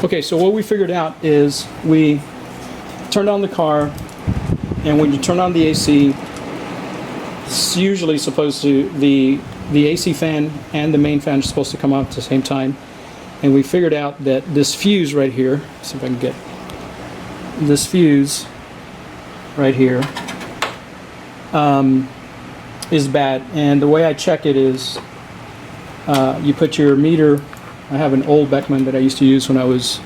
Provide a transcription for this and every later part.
Okay, so what we figured out is we turned on the car, and when you turn on the AC, it's usually supposed to, the AC fan and the main fan are supposed to come on at the same time. And we figured out that this fuse right here, see if I can get this fuse right here, is bad. And the way I check it is you put your meter. I have an old Beckman that I used to use when I was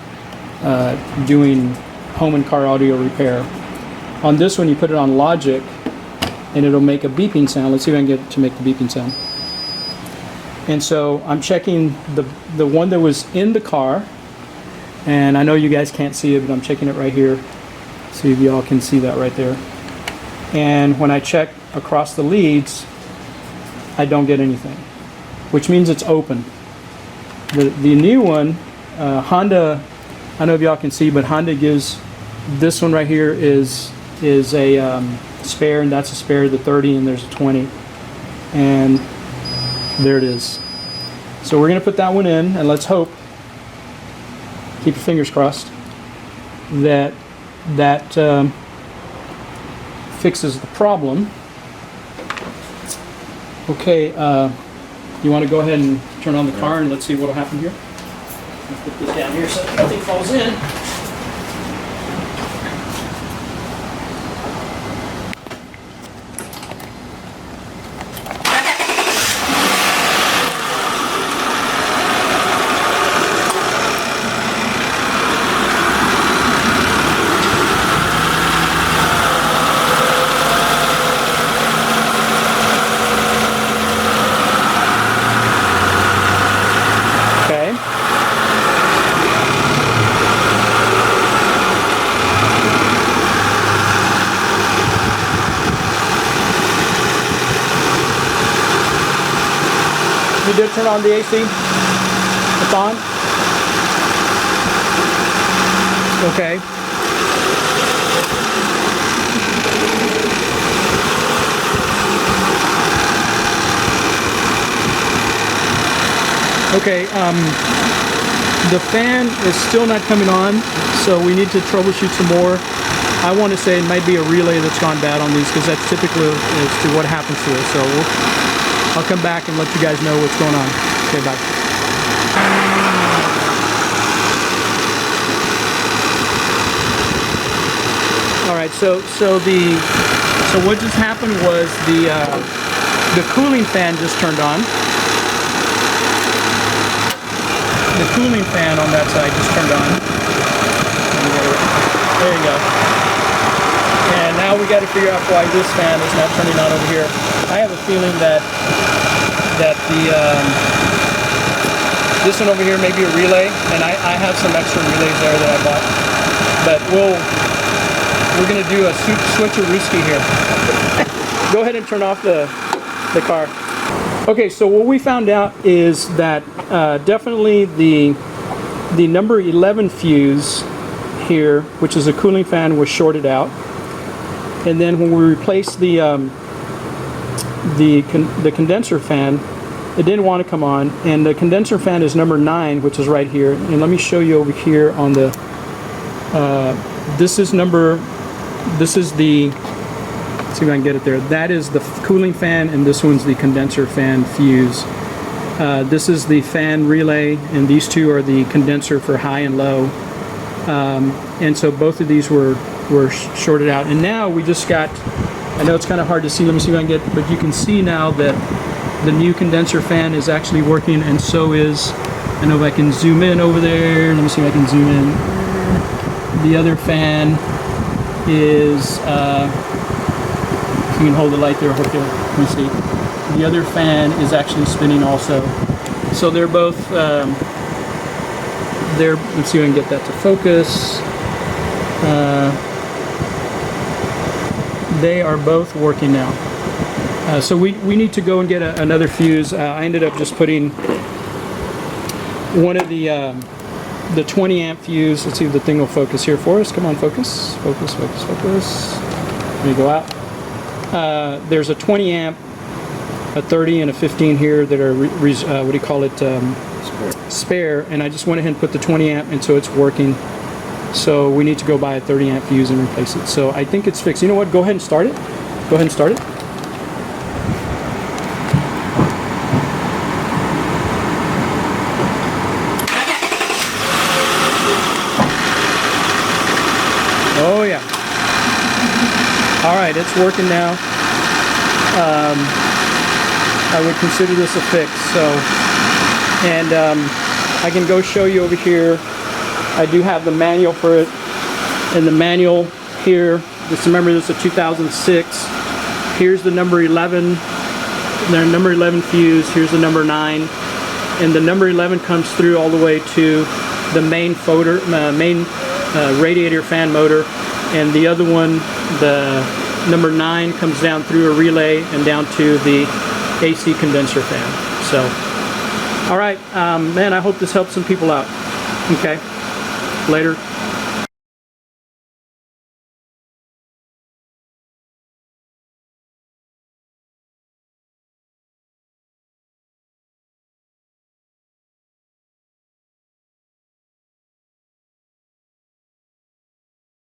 doing home and car audio repair. On this one, you put it on logic, and it'll make a beeping sound. Let's see if I can get it to make the beeping sound. And so I'm checking the one that was in the car, and I know you guys can't see it, but I'm checking it right here. See if y'all can see that right there. And when I check across the leads, I don't get anything, which means it's open. The new one, Honda, I don't know if y'all can see, but Honda gives, this one right here is a spare, and that's a spare, the 30, and there's a 20. And there it is. So we're going to put that one in, and let's hope, keep your fingers crossed, that fixes the problem. Okay, you want to go ahead and turn on the car, and let's see what will happen here. I'll put this down here so nothing falls in. You did turn on the AC? It's on? Okay. Okay, the fan is still not coming on, so we need to troubleshoot some more. I want to say it might be a relay that's gone bad on these, because that's typically as to what happens to it. So I'll come back and let you guys know what's going on. Okay, bye. All right, so what just happened was the cooling fan just turned on. The cooling fan on that side just turned on. There you go. And now we got to figure out why this fan is not turning on over here. I have a feeling that this one over here may be a relay, and I have some extra relays there that I bought. But we're going to do a switcherooski here. Go ahead and turn off the car. Okay, so what we found out is that definitely the number 11 fuse here, which is a cooling fan, was shorted out. And then when we replaced the condenser fan, it didn't want to come on, and the condenser fan is number 9, which is right here. And let me show you over here on the this is the, let's see if I can get it there. That is the cooling fan, and this one's the condenser fan fuse. This is the fan relay, and these two are the condenser for high and low. And so both of these were shorted out. And now we just got, I know it's kind of hard to see, let me see if I can get, but you can see now that the new condenser fan is actually working, and so is, I know if I can zoom in over there, let me see if I can zoom in. The other fan is, if you can hold the light there, I hope you see. The other fan is actually spinning also. So they're both, let's see if I can get that to focus. They are both working now. So we need to go and get another fuse. I ended up just putting one of the 20 amp fuse. Let's see if the thing will focus here for us. Come on, focus, focus, focus, focus. Let me go out. There's a 20 amp, a 30, and a 15 here that are what do you call it? spare, and I just went ahead and put the 20 amp, and so it's working. So we need to go buy a 30 amp fuse and replace it. So I think it's fixed. You know what? Go ahead and start it. Go ahead and start it. Oh yeah. All right, it's working now. I would consider this a fix. So, and I can go show you over here. I do have the manual for it, and the manual here. Just remember, this is a 2006. Here's the number 11. The number 11 fuse. Here's the number 9, and the number 11 comes through all the way to the main radiator fan motor, and the other one, the number 9, comes down through a relay and down to the AC condenser fan. So, all right, man, I hope this helps some people out. Okay, later.